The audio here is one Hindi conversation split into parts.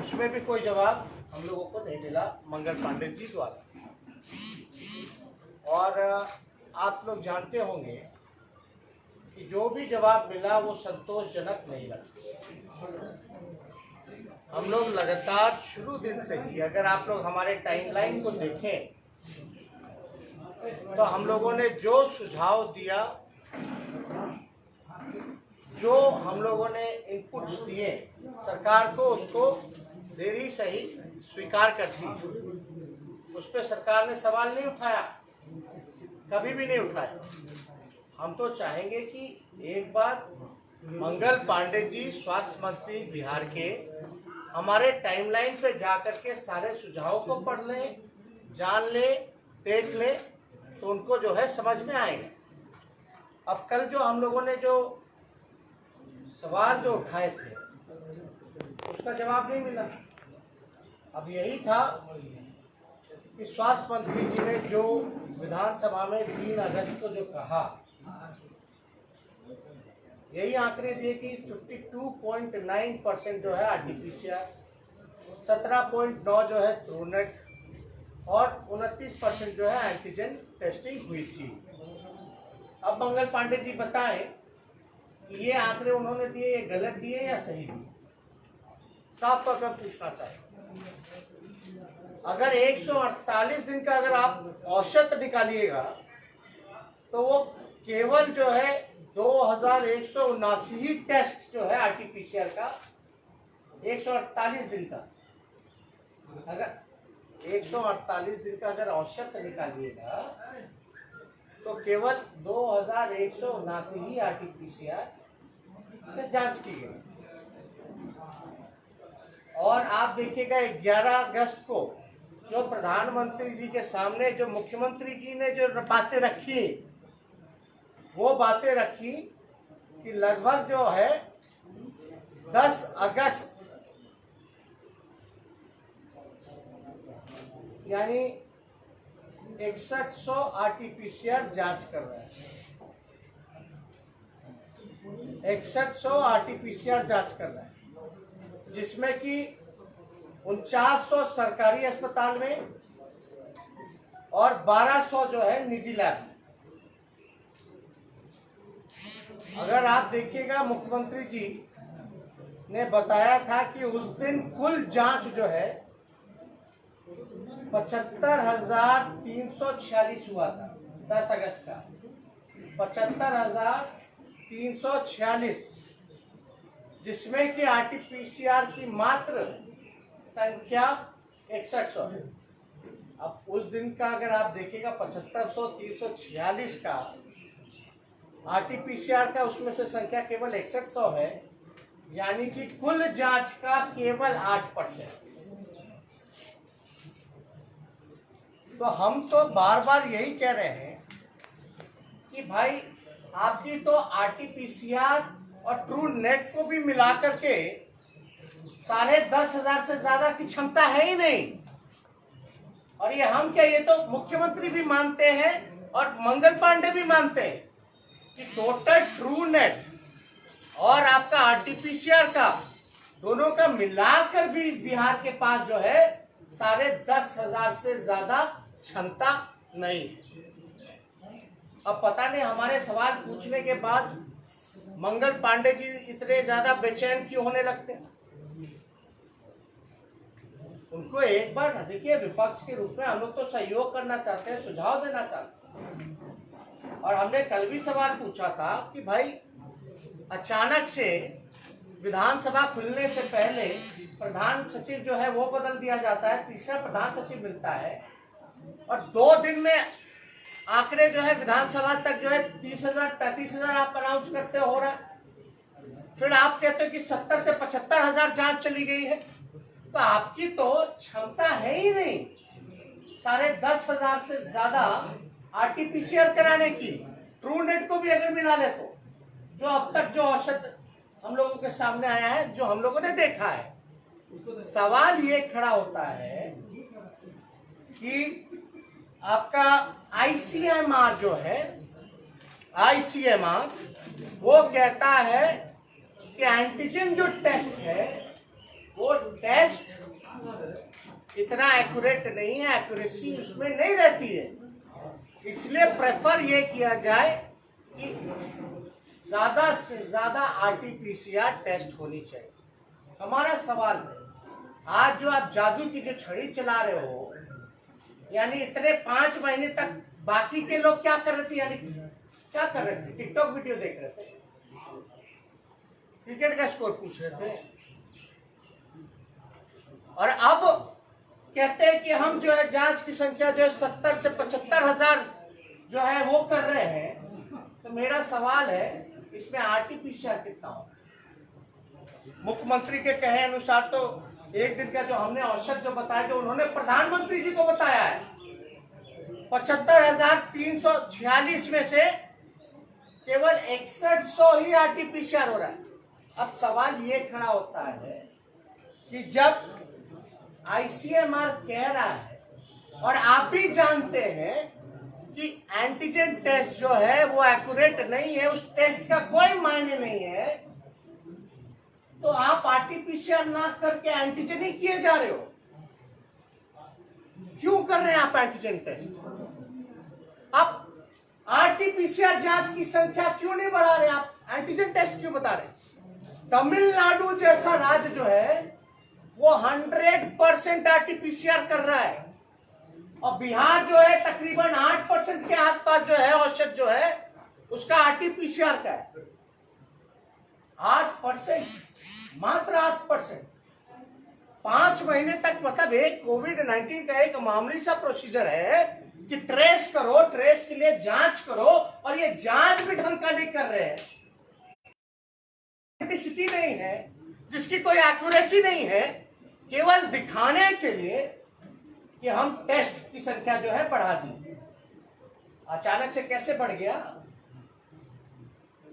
उसमें भी कोई जवाब हम लोगों को नहीं मिला मंगल पांडे जी द्वारा। और आप लोग जानते होंगे कि जो भी जवाब मिला वो संतोषजनक नहीं लगा। हम लोग लगातार शुरू दिन से ही, अगर आप लोग हमारे टाइमलाइन को देखें तो हम लोगों ने जो सुझाव दिया, जो हम लोगों ने इनपुट्स दिए सरकार को, उसको देरी सही स्वीकार कर दी। उस पर सरकार ने सवाल नहीं उठाया, कभी भी नहीं उठाया। हम तो चाहेंगे कि एक बार मंगल पांडे जी स्वास्थ्य मंत्री बिहार के हमारे टाइमलाइन पे जाकर के सारे सुझावों को पढ़ लें, जान ले, देख ले, तो उनको जो है समझ में आएगा। अब कल जो हम लोगों ने जो सवाल जो उठाए थे उसका जवाब नहीं मिला। अब यही था कि स्वास्थ्य मंत्री जी ने जो विधानसभा में 3 अगस्त को जो कहा, यही आंकड़े दिए कि 52.9% जो है आरटीपीसीआर, 17.9 जो है ट्रूनेट और 29% जो है एंटीजन टेस्टिंग हुई थी। अब मंगल पांडे जी बताएं कि ये आंकड़े उन्होंने दिए, ये गलत दिए या सही दिए? साफ तौर पर पूछना चाहिए। अगर 148 दिन का अगर आप औसत निकालिएगा तो वो केवल जो है 2179 ही टेस्ट जो है आरटीपीसीआर का 148 दिन का, अगर 148 दिन का अगर औसत निकालिएगा तो केवल 2179 ही आरटीपीसीआर से जांच की गई। और आप देखिएगा 11 अगस्त को जो प्रधानमंत्री जी के सामने जो मुख्यमंत्री जी ने जो बातें रखी, वो बातें रखी कि लगभग जो है 10 अगस्त यानी 6100 आरटीपीसीआर जांच कर रहे हैं। 6100 आरटीपीसीआर जांच कर रहे हैं, जिसमें कि 4900 सरकारी अस्पताल में और 1200 जो है निजी लैब में। अगर आप देखिएगा मुख्यमंत्री जी ने बताया था कि उस दिन कुल जांच जो है 75,346 हुआ था 10 अगस्त का, 75,346, जिसमें कि आरटीपीसीआर की मात्र संख्या 6100 है। अब उस दिन का अगर आप देखिएगा 75,346 का आरटीपीसीआर का, उसमें से संख्या केवल 6100 है, यानी कि कुल जांच का केवल 8%। तो हम तो बार बार यही कह रहे हैं कि भाई आपकी तो आरटीपीसीआर और ट्रू नेट को भी मिला करके 10,500 से ज्यादा की क्षमता है ही नहीं। और ये हम क्या, ये तो मुख्यमंत्री भी मानते हैं और मंगल पांडे भी मानते हैं कि टोटल ट्रू नेट और आपका आरटीपीसीआर का दोनों का मिलाकर भी बिहार के पास जो है 10,500 से ज्यादा क्षमता नहीं है। अब पता नहीं हमारे सवाल पूछने के बाद मंगल पांडे जी इतने ज्यादा बेचैन क्यों होने लगते हैं। उनको एक बार देखिए, विपक्ष के रूप में हम लोग तो सहयोग करना चाहते हैं, सुझाव देना चाहते हैं। और हमने कल भी सवाल पूछा था कि भाई अचानक से विधानसभा खुलने से पहले प्रधान सचिव जो है वो बदल दिया जाता है, तीसरा प्रधान सचिव मिलता है और 2 दिन में आंकड़े जो है विधानसभा तक जो है 30,000 35,000 आप अनाउंस करते हो रहा है। फिर आप कहते हो कि 70 से 75,000 जांच चली गई है। तो आपकी तो क्षमता है ही नहीं 10,500 से ज्यादा आरटीपीसीआर कराने की। ट्रू नेट को भी अगर मिला ले तो जो अब तक जो औसत हम लोगों के सामने आया है, जो हम लोगों ने देखा है, उसको सवाल ये खड़ा होता है कि आपका आईसीएमआर जो है, आईसीएमआर वो कहता है कि एंटीजन जो टेस्ट है वो टेस्ट इतना एक्यूरेट नहीं है, एक्यूरेसी उसमें नहीं रहती है। इसलिए प्रेफर ये किया जाए कि ज्यादा से ज्यादा आरटीपीसीआर टेस्ट होनी चाहिए। हमारा सवाल है, आज जो आप जादू की जो छड़ी चला रहे हो, यानी इतने 5 महीने तक बाकी के लोग क्या कर रहे थे, यानी क्या कर रहे थे? टिकटॉक वीडियो देख रहे थे, क्रिकेट का स्कोर पूछ रहे थे, और अब कहते हैं कि हम जो है जांच की संख्या जो है 70 से 75 हजार जो है वो कर रहे हैं। तो मेरा सवाल है, इसमें आरटीपीसीआर कितना हो? मुख्यमंत्री के कहे अनुसार तो एक दिन का जो हमने औसत जो बताया, जो उन्होंने प्रधानमंत्री जी को बताया है, 75,346 में से केवल 6100 ही आरटीपीसीआर हो रहा है। अब सवाल ये खड़ा होता है कि जब आईसीएमआर कह रहा है और आप भी जानते हैं कि एंटीजन टेस्ट जो है वो एक्यूरेट नहीं है, उस टेस्ट का कोई मायने नहीं है, तो आप आरटीपीसीआर ना करके एंटीजन ही किए जा रहे हो। क्यों कर रहे हैं आप एंटीजन टेस्ट? आप आरटीपीसीआर जांच की संख्या क्यों नहीं बढ़ा रहे? आप एंटीजन टेस्ट क्यों बता रहे? तमिलनाडु जैसा राज्य जो है वो 100% आरटीपीसीआर कर रहा है, और बिहार जो है तकरीबन 8% के आसपास जो है औसत जो है उसका आरटीपीसीआर का है। 8%, मात्र 8%। 5 महीने तक, मतलब एक कोविड-19 का एक मामूली सा प्रोसीजर है कि ट्रेस करो, ट्रेस के लिए जांच करो, और ये जांच भी ढंग का नहीं कर रहे हैं। ऑथेंटिसिटी नहीं है, जिसकी कोई एक्यूरेसी नहीं है, केवल दिखाने के लिए कि हम टेस्ट की संख्या जो है बढ़ा दी। अचानक से कैसे बढ़ गया?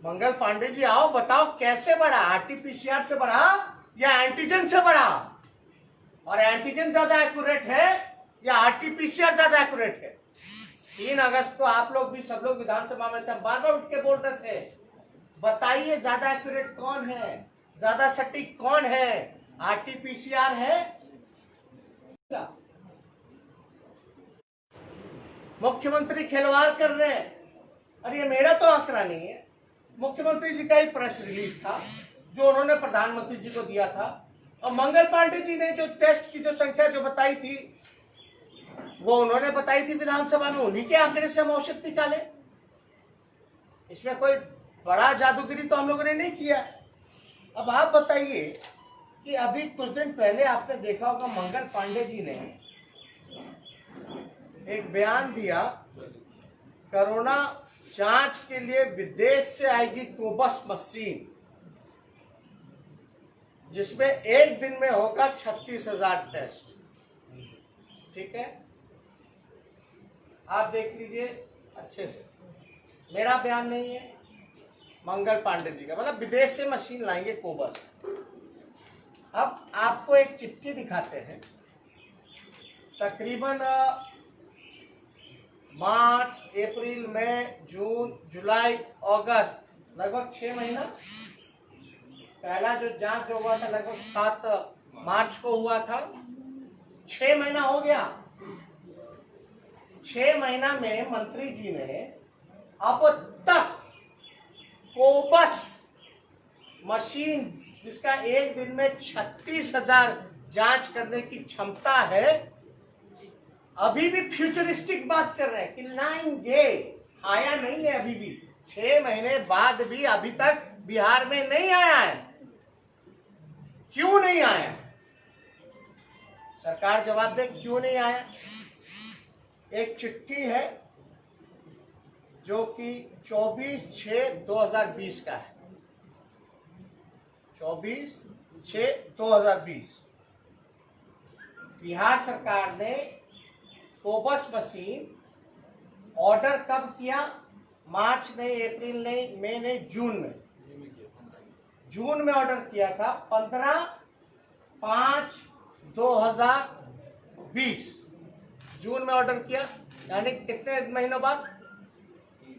मंगल पांडे जी आओ, बताओ कैसे बढ़ा? आरटीपीसीआर से बढ़ा या एंटीजन से बढ़ा? और एंटीजन ज्यादा एक्यूरेट है या आरटीपीसीआर ज्यादा एक्यूरेट है? 3 अगस्त को आप लोग भी, सब लोग विधानसभा में थे, बार बार उठ के बोल रहे थे, बताइए ज्यादा एक्यूरेट कौन है, ज्यादा सटीक कौन है, आरटीपीसीआर है? मुख्यमंत्री खिलवाड़ कर रहे हैं। अरे ये मेरा तो आंकड़ा नहीं है, मुख्यमंत्री जी का ही प्रेस रिलीज था जो उन्होंने प्रधानमंत्री जी को दिया था, और मंगल पांडे जी ने जो टेस्ट की जो संख्या जो बताई थी वो उन्होंने बताई थी विधानसभा में, उन्हीं के आंकड़े से हम औसत निकाले। इसमें कोई बड़ा जादूगिरी तो हम लोगों ने नहीं किया। अब आप बताइए कि अभी कुछ दिन पहले आपने देखा होगा मंगल पांडे जी ने एक बयान दिया, कोरोना जांच के लिए विदेश से आएगी कोबस मशीन, जिसमें एक दिन में होगा 36,000 टेस्ट। ठीक है, आप देख लीजिए अच्छे से, मेरा बयान नहीं है, मंगल पांडे जी का, मतलब विदेश से मशीन लाएंगे कोबस। अब आपको एक चिट्ठी दिखाते हैं, तकरीबन मार्च, अप्रैल, मई, जून, जुलाई, अगस्त, लगभग 6 महीना। पहला जो जांच जो हुआ था लगभग 7 मार्च को हुआ था, 6 महीना हो गया। 6 महीना में मंत्री जी ने अब तक कोबस मशीन, जिसका एक दिन में 36,000 जांच करने की क्षमता है, अभी भी फ्यूचरिस्टिक बात कर रहे हैं कि लाएंगे, आया नहीं है अभी भी। 6 महीने बाद भी अभी तक बिहार में नहीं आया है। क्यों नहीं आया? सरकार जवाब दे, क्यों नहीं आया? एक चिट्ठी है जो कि 24/6/2020 का है, 24/6/2020। बिहार सरकार ने कोबस मशीन ऑर्डर कब किया? मार्च नहीं, अप्रैल नहीं, मई नहीं, जून में। जून में ऑर्डर किया था, 15/5/2020 जून में ऑर्डर किया, यानी कितने महीनों बाद?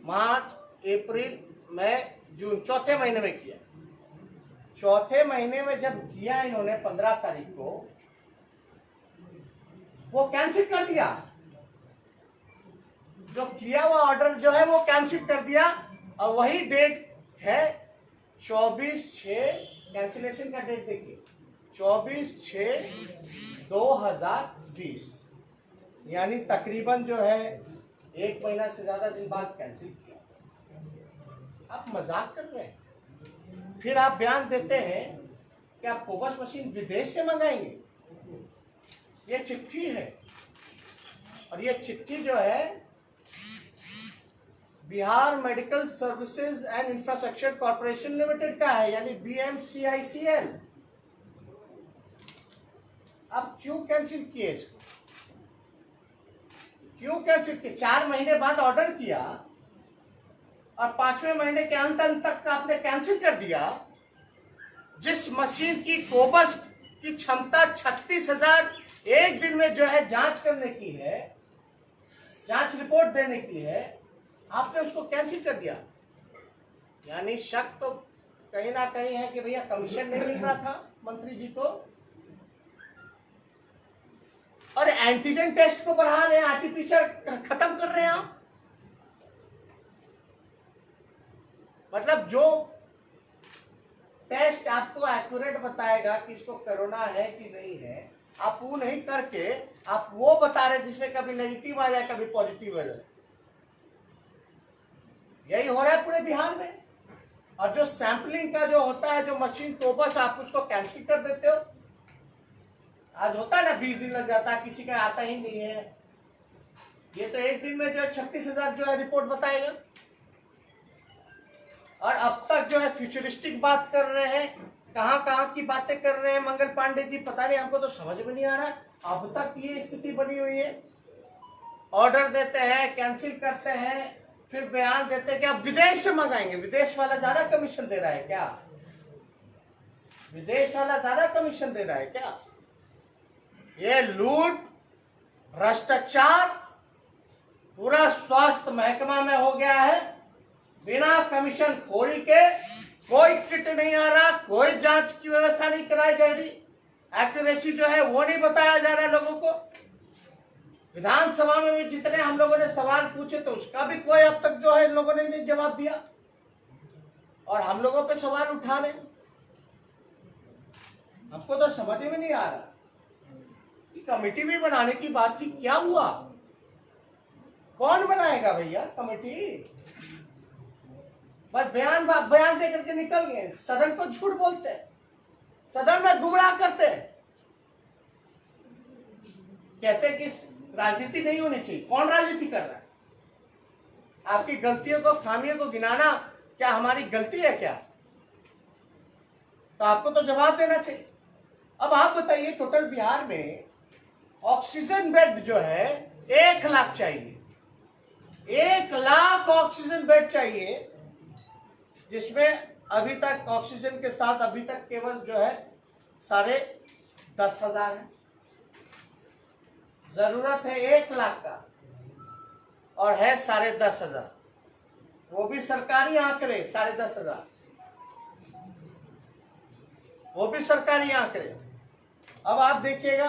मार्च, अप्रैल, मई, जून, चौथे महीने में किया। चौथे महीने में जब किया इन्होंने 15 तारीख को, वो कैंसिल कर दिया। जो किया हुआ ऑर्डर जो है वो कैंसिल कर दिया, और वही डेट है 24/6, कैंसिलेशन का डेट देखिए 24/6/2020, यानी तकरीबन जो है 1 महीना से ज्यादा दिन बाद कैंसिल किया। आप मजाक कर रहे हैं। फिर आप बयान देते हैं कि आप कोबस मशीन विदेश से मंगाएंगे। ये चिट्ठी है, और ये चिट्ठी जो है Bihar medical services and infrastructure corporation limited का है, यानी BMCICL। अब क्यों कैंसिल किए इसको? क्यों कैंसिल किए? 4 महीने बाद ऑर्डर किया और 5वें महीने के अंत तक आपने कैंसिल कर दिया। जिस मशीन की कोबस की क्षमता 36,000 एक दिन में जो है जांच करने की है, जांच रिपोर्ट देने की है, आपने उसको कैंसिल कर दिया। यानी शक तो कहीं ना कहीं है कि भैया कमीशन नहीं मिल रहा था मंत्री जी को, और एंटीजन टेस्ट को बढ़ा रहे हैं, आरटीपीसीआर खत्म कर रहे हैं आप। मतलब जो टेस्ट आपको एक्यूरेट बताएगा कि इसको कोरोना है कि नहीं है, आप वो नहीं करके आप वो बता रहे जिसमें कभी नेगेटिव आ जाए कभी पॉजिटिव आ जाए। यही हो रहा है पूरे बिहार में। और जो सैंपलिंग का जो होता है, जो मशीन कोबस, आप उसको कैंसिल कर देते हो। आज होता है ना 20 दिन लग जाता है, किसी का आता ही नहीं है। ये तो एक दिन में जो है 36,000 जो है रिपोर्ट बताएगा। और अब तक जो है फ्यूचरिस्टिक बात कर रहे हैं, कहां की बातें कर रहे हैं मंगल पांडे जी, पता नहीं, हमको तो समझ में नहीं आ रहा। अब तक ये स्थिति बनी हुई है। ऑर्डर देते हैं, कैंसिल करते हैं, फिर बयान देते हैं कि आप विदेश से मंगाएंगे। विदेश वाला ज्यादा कमीशन दे रहा है क्या? विदेश वाला ज्यादा कमीशन दे रहा है क्या? ये लूट, भ्रष्टाचार पूरा स्वास्थ्य महकमा में हो गया है। बिना कमीशन खोरी के कोई किट नहीं आ रहा, कोई जांच की व्यवस्था नहीं कराई जा रही, एक्यूरेसी जो है वो नहीं बताया जा रहा है लोगों को। विधानसभा में भी जितने हम लोगों ने सवाल पूछे तो उसका भी कोई अब तक जो है इन लोगों ने नहीं जवाब दिया, और हम लोगों पे सवाल उठा रहे। हमको तो समझ में नहीं आ रहा कि कमेटी भी बनाने की बात थी, क्या हुआ? कौन बनाएगा भैया कमेटी? बस बयान दे करके निकल गए। सदन को झूठ बोलते हैं, सदन में गुमराह करते हैं, कहते हैं कि राजनीति नहीं होनी चाहिए। कौन राजनीति कर रहा है? आपकी गलतियों को, खामियों को गिनाना क्या हमारी गलती है क्या? तो आपको तो जवाब देना चाहिए। अब आप बताइए, टोटल बिहार में ऑक्सीजन बेड जो है 1 लाख चाहिए। 1 लाख ऑक्सीजन बेड चाहिए, जिसमें अभी तक ऑक्सीजन के साथ अभी तक केवल जो है 10,500 है। जरूरत है 1 लाख का, और है 10,500। वो भी सरकारी आंकड़े, 10,500, वो भी सरकारी आंकड़े। अब आप देखिएगा,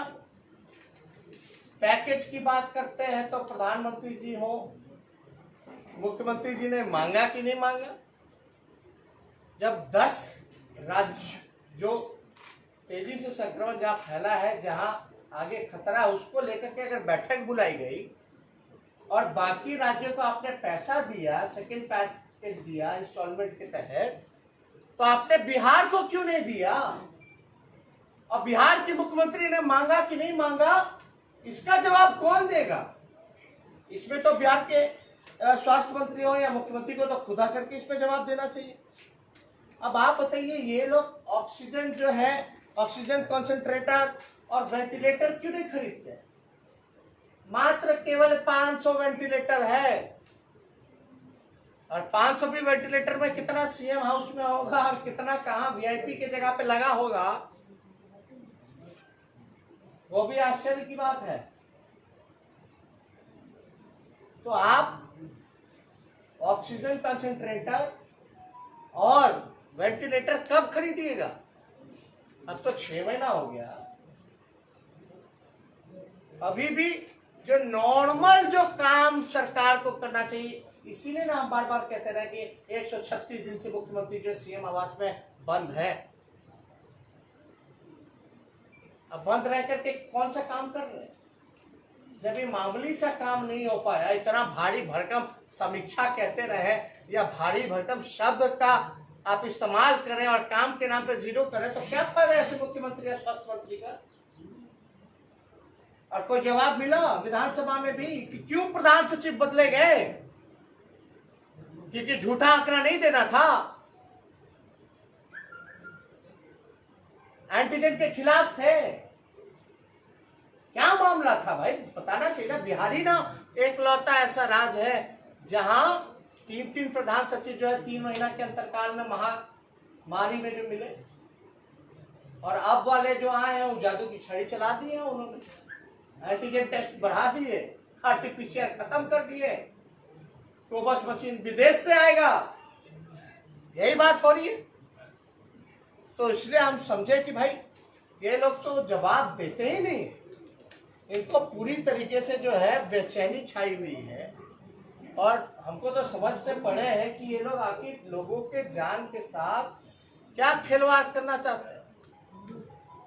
पैकेज की बात करते हैं तो प्रधानमंत्री जी हो, मुख्यमंत्री जी ने मांगा कि नहीं मांगा? जब 10 राज्य जो तेजी से संक्रमण जहां फैला है, जहां आगे खतरा, उसको लेकर के अगर बैठक बुलाई गई और बाकी राज्यों को आपने पैसा दिया, सेकेंड पैकेज दिया इंस्टॉलमेंट के तहत, तो आपने बिहार को क्यों नहीं दिया? और बिहार के मुख्यमंत्री ने मांगा कि नहीं मांगा, इसका जवाब कौन देगा? इसमें तो बिहार के स्वास्थ्य मंत्री हो या मुख्यमंत्री को तो खुदा करके इस पे जवाब देना चाहिए। अब आप बताइए, ये लोग ऑक्सीजन जो है, ऑक्सीजन कॉन्सेंट्रेटर और वेंटिलेटर क्यों नहीं खरीदते? मात्र केवल 500 वेंटिलेटर है, और 500 भी वेंटिलेटर में कितना सीएम हाउस में होगा और कितना कहां वीआईपी के जगह पे लगा होगा, वो भी आश्चर्य की बात है। तो आप ऑक्सीजन कंसंट्रेटर और वेंटिलेटर कब खरीदिएगा? अब तो 6 महीना हो गया, अभी भी जो नॉर्मल जो काम सरकार को करना चाहिए, इसीलिए ना हम बार बार कहते रहे कि 136 दिन से मुख्यमंत्री जो सीएम आवास में बंद है। अब बंद रह करके कौन सा काम कर रहे हैं? जब ये मामूली सा काम नहीं हो पाया, इतना भारी भरकम समीक्षा कहते रहे या भारी भरकम शब्द का आप इस्तेमाल करें और काम के नाम पे जीरो करें, तो क्या फायदा ऐसे मुख्यमंत्री या स्वास्थ्य मंत्री का? और कोई जवाब मिला विधानसभा में भी कि क्यों प्रधान सचिव बदले गए? क्योंकि झूठा आंकड़ा नहीं देना था, एंटीजन के खिलाफ थे। क्या मामला था भाई, बताना चाहिए ना। बिहारी ना एक लौता ऐसा राज्य है जहां 3 प्रधान सचिव जो है 3 महीना के अंतरकाल में महामारी में जो मिले, और अब वाले जो आए हैं वो जादू की छड़ी चला दी है उन्होंने। एंटीजन टेस्ट बढ़ा दिए, आरटीपीसीआर खत्म कर दिए, तो बस मशीन विदेश से आएगा, यही बात हो रही है। तो इसलिए हम समझे कि भाई ये लोग तो जवाब देते ही नहीं, इनको पूरी तरीके से जो है बेचैनी छाई हुई है। और हमको तो समझ से पड़े हैं कि ये लोग आखिर लोगों के जान के साथ क्या खिलवाड़ करना चाहते हैं,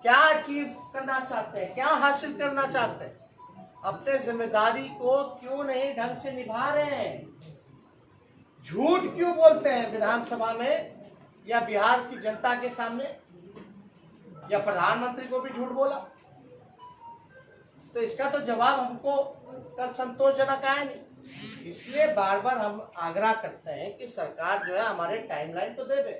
क्या अचीव करना चाहते हैं, क्या हासिल करना चाहते हैं, अपने जिम्मेदारी को क्यों नहीं ढंग से निभा रहे हैं, झूठ क्यों बोलते हैं विधानसभा में या बिहार की जनता के सामने, या प्रधानमंत्री को भी झूठ बोला। तो इसका तो जवाब हमको कल संतोषजनक आया नहीं। इसलिए बार बार हम आग्रह करते हैं कि सरकार जो है हमारे टाइमलाइन तो दे दे।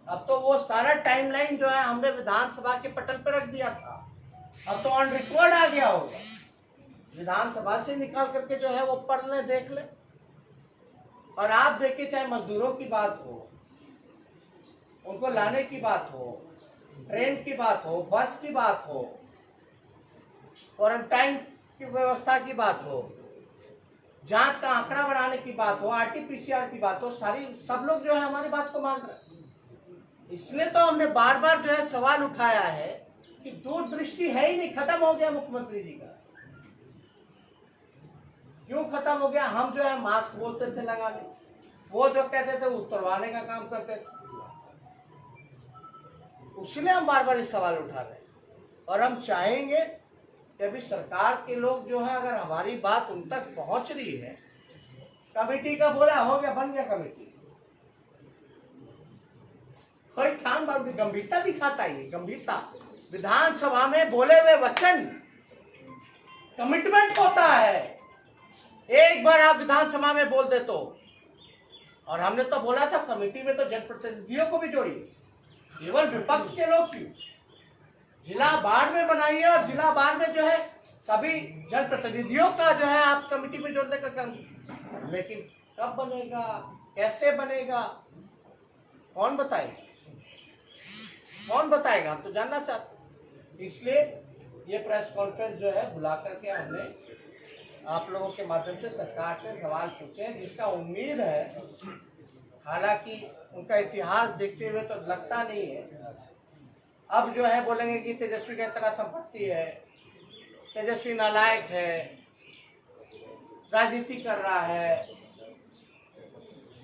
अब तो वो सारा टाइमलाइन जो है हमने विधानसभा के पटल पर रख दिया था, अब तो ऑन रिकॉर्ड आ गया होगा, विधानसभा से निकाल करके जो है वो पढ़ ले, देख ले। और आप देखिए, चाहे मजदूरों की बात हो, उनको लाने की बात हो, ट्रेन की बात हो, बस की बात हो, क्वारंटाइन की व्यवस्था की बात हो, जांच का आंकड़ा बढ़ाने की बात हो, आरटीपीसीआर की बात हो, सब लोग जो है हमारी बात को मान रहे हैं। इसलिए तो हमने बार बार जो है सवाल उठाया है कि दूरदृष्टि है ही नहीं, खत्म हो गया मुख्यमंत्री जी का। क्यों खत्म हो गया? हम जो है मास्क बोलते थे लगाने, वो जो कहते थे उतरवाने का काम करते थे। इसलिए हम बार बार इस सवाल उठा रहे हैं। और हम चाहेंगे कि अभी सरकार के लोग जो है, अगर हमारी बात उन तक पहुंच रही है, कमेटी का बोला हो गया, बन गया कमेटी, कोई ठाम बार गंभीरता दिखाता ही, गंभीरता विधानसभा में बोले हुए वचन कमिटमेंट होता है। एक बार आप विधानसभा में बोल दे तो, और हमने तो बोला था कमेटी में तो जनप्रतिनिधियों को भी जोड़िए, केवल विपक्ष के लोग क्यों, जिला बाढ़ में बनाइए और जिला बाढ़ में जो है सभी जनप्रतिनिधियों का जो है आप कमेटी में जोड़ने का काम। लेकिन कब बनेगा, कैसे बनेगा, कौन बताएगा, कौन बताएगा, हम तो जानना चाहते। इसलिए ये प्रेस कॉन्फ्रेंस जो है बुला करके हमने आप लोगों के माध्यम से सरकार से सवाल पूछे, जिसका उम्मीद है, हालांकि उनका इतिहास देखते हुए तो लगता नहीं है, अब जो है बोलेंगे कि तेजस्वी का इतना संपत्ति है, तेजस्वी नालायक है, राजनीति कर रहा है,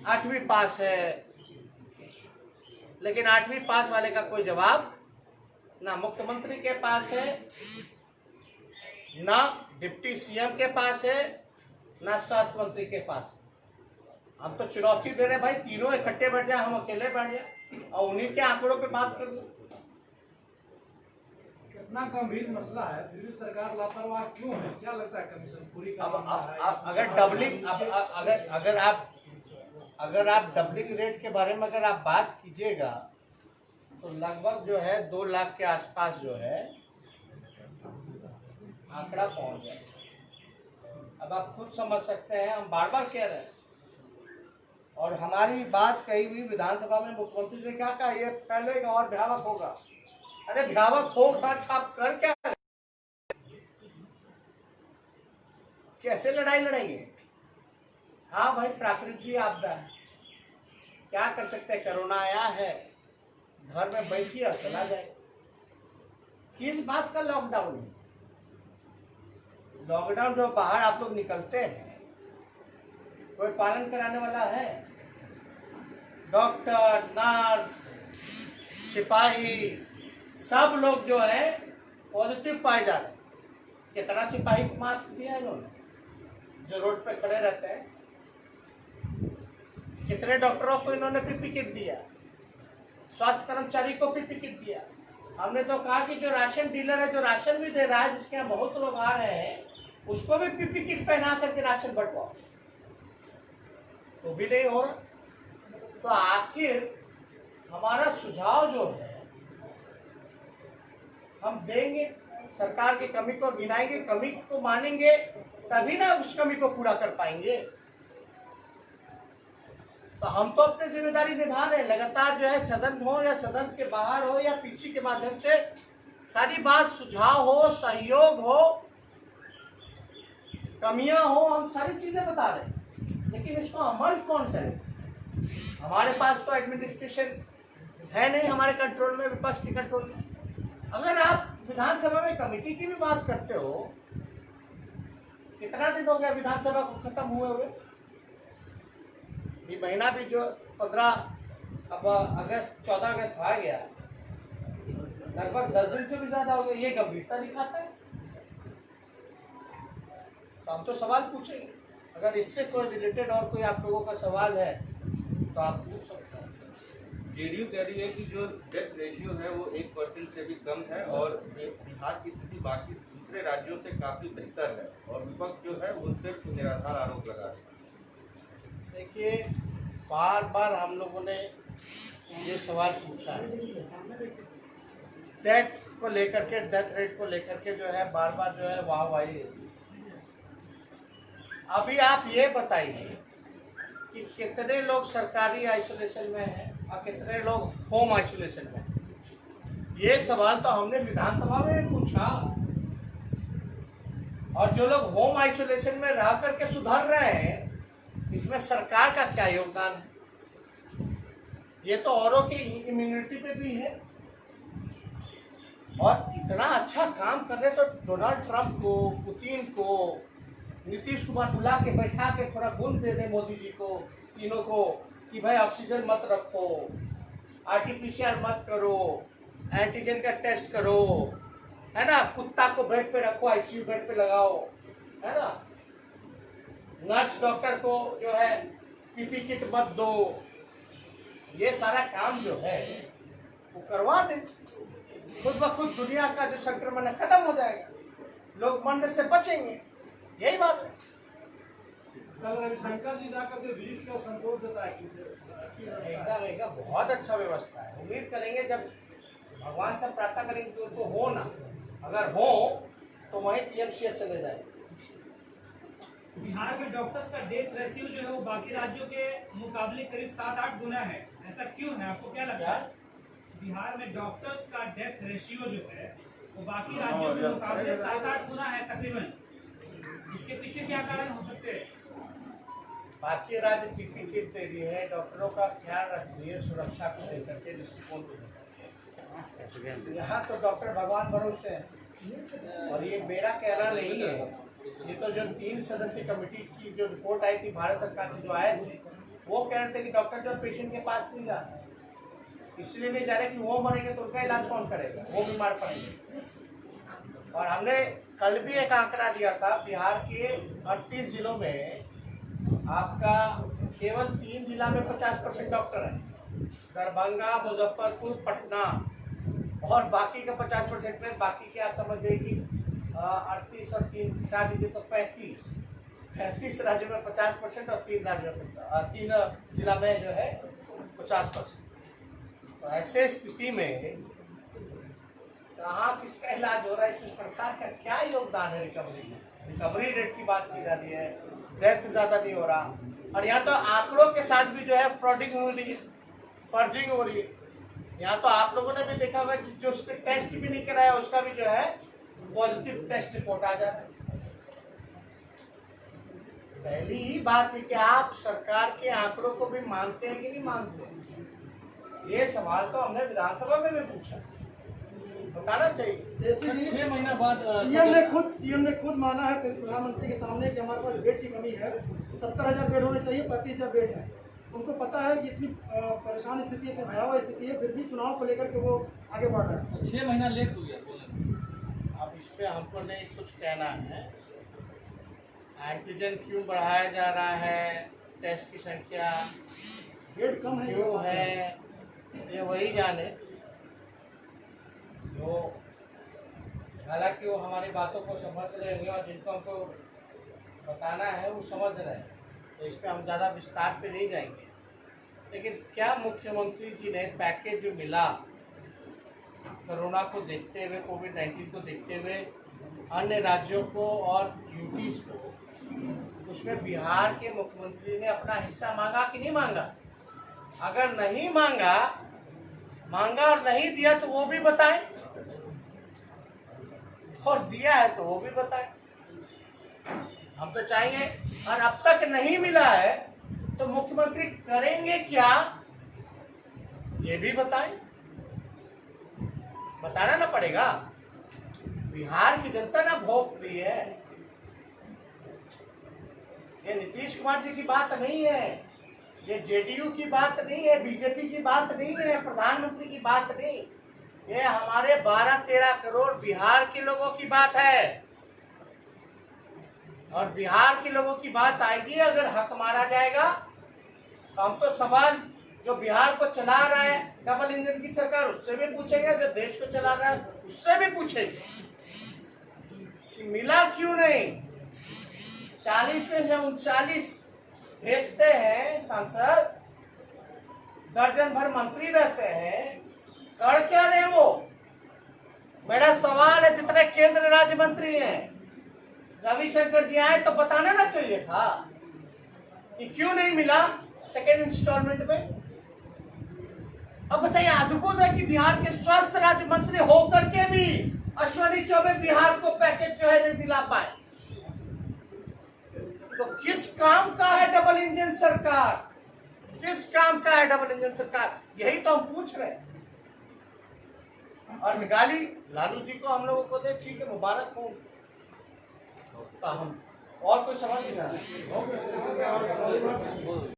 8वीं पास है। लेकिन 8वीं पास वाले का कोई जवाब ना मुख्यमंत्री के पास है, ना डिप्टी सीएम के पास है, ना स्वास्थ्य मंत्री के पास। हम तो चुनौती दे रहे भाई, तीनों इकट्ठे बैठ जाए, हम अकेले बैठ जाए और उन्हीं के आंकड़ों पे बात कर दो। कितना गंभीर मसला है, फिर भी सरकार लापरवाह क्यों है? क्या लगता है कमीशन पूरी का? अब अगर डबलिंग, अगर आप डबलिंग रेट के बारे में अगर आप बात कीजिएगा तो लगभग जो है 2 लाख के आसपास जो है आंकड़ा पहुंच जाए। अब आप खुद समझ सकते हैं, हम बार बार कह रहे हैं, और हमारी बात कही हुई विधानसभा में मुख्यमंत्री ने क्या कहा, ये फैलेगा और भयावह होगा। अरे भयावह होगा, आप कर क्या, कैसे लड़ाई लड़ेंगे? हाँ भाई, प्राकृतिक आपदा है, क्या कर सकते हैं, कोरोना आया है, घर में बैठिए और चला जाए। किस बात का लॉकडाउन है? लॉकडाउन जो बाहर आप लोग निकलते हैं, कोई पालन कराने वाला है? डॉक्टर, नर्स, सिपाही, सब लोग जो है पॉजिटिव पाए जा रहे हैं। कितना सिपाही को मास्क दिया इन्होंने जो रोड पे खड़े रहते हैं? कितने डॉक्टरों को इन्होंने पीपी किट दिया? स्वास्थ्य कर्मचारी को पीपी किट दिया। हमने तो कहा कि जो राशन डीलर है, जो राशन भी दे रहा है, जिसके यहाँ बहुत लोग आ रहे हैं, उसको भी पीपी किट पहना करके राशन बंटवाओ, तो भी नहीं हो रहा। तो आखिर हमारा सुझाव जो है हम देंगे, सरकार की कमी को गिनाएंगे, कमी को मानेंगे, तभी ना उस कमी को पूरा कर पाएंगे। तो हम तो अपनी जिम्मेदारी निभा रहे हैं लगातार, जो है सदन हो या सदन के बाहर हो या पीसी के माध्यम से सारी बात सुझाव हो, सहयोग हो, कमियां हो, हम सारी चीजें बता रहे हैं। लेकिन इसको अमल कौन करे? हमारे पास तो एडमिनिस्ट्रेशन है नहीं हमारे कंट्रोल में, विपक्ष के कंट्रोल में। अगर आप विधानसभा में कमेटी की भी बात करते हो, कितना दिन हो गया विधानसभा को खत्म हुए हुए? ये महीना भी जो 15 अब अगस्त 14 अगस्त आ गया, लगभग 10 दिन से भी ज्यादा हो गया। ये गंभीरता दिखाता है? तो हम तो सवाल पूछेंगे। अगर इससे कोई रिलेटेड और कोई आप लोगों का सवाल है तो आप पूछ सकते हैं। जेडीयू कह रही है कि जो डेथ रेशियो है वो 1% से भी कम है और बिहार की स्थिति बाकी दूसरे राज्यों से काफी बेहतर है, और विपक्ष जो है वो सिर्फ निराधार आरोप लगा रही है। देखिए, बार बार हम लोगों ने ये सवाल पूछा है, डेथ को लेकर के, डेथ रेट को लेकर के जो है बार बार जो है वाहवाही। अभी आप ये बताइए कि कितने लोग सरकारी आइसोलेशन में हैं और कितने लोग होम आइसोलेशन में हैं? ये सवाल तो हमने विधानसभा में भी पूछा। और जो लोग होम आइसोलेशन में रह करके सुधर रहे हैं, इसमें सरकार का क्या योगदान है? ये तो औरों की इम्यूनिटी पे भी है। और इतना अच्छा काम कर रहे तो डोनाल्ड ट्रंप को, पुतिन को, नीतीश कुमार बुला के बैठा के थोड़ा गुण दे दे मोदी जी को, तीनों को, कि भाई ऑक्सीजन मत रखो, आरटीपीसीआर मत करो, एंटीजन का टेस्ट करो, है ना, कुत्ता को बेड पे रखो, आईसीयू बेड पे लगाओ, है ना, नर्स डॉक्टर को जो है पीपी किट मत दो। ये सारा काम जो है वो करवा दे, खुद ब खुद दुनिया का जो संक्रमण है खत्म हो जाएगा, लोग मरने से बचेंगे। यही बात है। कल रविशंकर जी जाकर के विजिट का संतोष जताया कि एकदम एकदम बहुत अच्छा व्यवस्था है। उम्मीद करेंगे, जब भगवान से प्रार्थना करेंगे कि उनको हो ना, अगर हो तो वहीं पीएमसीएच चले जाए। बिहार में डॉक्टर्स का डेथ रेशियो जो है वो बाकी राज्यों के मुकाबले करीब 7-8 गुना है, ऐसा क्यों है? आपको क्या लगता है? बिहार में डॉक्टर्स का डेथ रेशियो जो है वो बाकी राज्यों के मुकाबले 7-8 गुना है तकरीबन। इसके पीछे क्या कारण हो सकते हैं? बाकी राज्य पीपी किट दे रही है, डॉक्टरों का ख्याल रख रही है, सुरक्षा को लेकर के, दृष्टिकोण को लेकर के। यहाँ तो डॉक्टर भगवान भरोसे हैं। और ये मेरा कहना नहीं है, ये तो जो 3 सदस्यीय कमेटी की जो रिपोर्ट आई थी भारत सरकार से, जो आए थे, वो कह रहे थे कि डॉक्टर जो पेशेंट के पास नहीं जा, इसलिए नहीं जा रहे कि वो मरेंगे तो उनका इलाज कौन करेगा, वो बीमार पड़ेंगे। और हमने कल भी एक आंकड़ा दिया था, बिहार के 38 जिलों में आपका केवल 3 जिला में 50% डॉक्टर हैं, दरभंगा, मुजफ्फरपुर, पटना, और बाकी का 50% में, बाकी के आप समझ गए कि 38 और 3 घटा दीजिए तो 35 राज्यों में 50% और 3 राज्यों में 3 जिला में जो है 50%। तो ऐसे स्थिति में कहाँ किसका इलाज हो रहा है? इसमें सरकार का क्या योगदान है? रिकवरी में, रिकवरी रेट की बात की जा रही है, डेथ ज्यादा नहीं हो रहा, और यहाँ तो आंकड़ों के साथ भी जो है फ्रॉडिंग हो रही है, फर्जिंग हो रही है। यहाँ तो आप लोगों ने भी देखा होगा कि जो उसने टेस्ट भी नहीं कराया उसका भी जो है पॉजिटिव टेस्ट रिपोर्ट आ जा रहा है। पहली ही बात है कि आप सरकार के आंकड़ों को भी मानते हैं कि नहीं मानते हैं? ये सवाल तो हमने विधानसभा में भी पूछा। बताना चाहिए। 6 महीना बाद सीएम ने खुद माना है प्रधानमंत्री के सामने कि हमारे पास बेड की कमी है, 70,000 बेड होने चाहिए, 35,000 बेड है। उनको पता है कि इतनी परेशान स्थिति है, भयावह स्थिति है, फिर भी चुनाव को लेकर के वो आगे बढ़ रहे हैं। 6 महीना लेट हो गया बोलने। अब इस पे हमको नहीं कुछ कहना है। एंटीजन क्यों बढ़ाया जा रहा है, टेस्ट की संख्या बेड कम है क्यों है, ये वही जाने। जो हालांकि वो हमारी बातों को समझ रहे होंगे और जिनको हमको बताना है वो समझ रहे हैं, तो इस पर हम ज़्यादा विस्तार पे नहीं जाएंगे। लेकिन क्या मुख्यमंत्री जी ने पैकेज जो मिला कोरोना को देखते हुए, कोविड-19 को देखते हुए, अन्य राज्यों को और यूटीज को, उसमें बिहार के मुख्यमंत्री ने अपना हिस्सा मांगा कि नहीं मांगा? अगर नहीं मांगा और नहीं दिया तो वो भी बताएं, और दिया है तो वो भी बताएं। हम तो चाहेंगे, और अब तक नहीं मिला है तो मुख्यमंत्री करेंगे क्या ये भी बताएं। बताना ना पड़ेगा। बिहार की जनता ना भोग रही है। ये नीतीश कुमार जी की बात नहीं है, ये जेडीयू की बात नहीं है, बीजेपी की बात नहीं है, प्रधानमंत्री की बात नहीं, ये हमारे 12-13 करोड़ बिहार के लोगों की बात है। और बिहार के लोगों की बात आएगी, अगर हक मारा जाएगा तो हम तो सवाल जो बिहार को चला रहा है डबल इंजन की सरकार, उससे भी पूछेंगे, जो देश को चला रहा है उससे भी पूछेंगे कि मिला क्यों नहीं। 40 में से 39 भेजते हैं सांसद, दर्जन भर मंत्री रहते हैं, कर क्या रहे वो? मेरा सवाल है, जितने केंद्र राज्य मंत्री हैं, रविशंकर जी आए तो बताना ना चाहिए था कि क्यों नहीं मिला सेकेंड इंस्टॉलमेंट में? अब बताइए, अद्भुत है कि बिहार के स्वास्थ्य राज्य मंत्री होकर के भी अश्विनी चौबे बिहार को पैकेज जो है नहीं दिला पाए। तो किस काम का है डबल इंजन सरकार? किस काम का है डबल इंजन सरकार? यही तो हम पूछ रहे हैं। और निकाली लालू जी को हम लोगों को दे, ठीक है, मुबारक हो। तो हम और कोई समझ नहीं आ रहा है।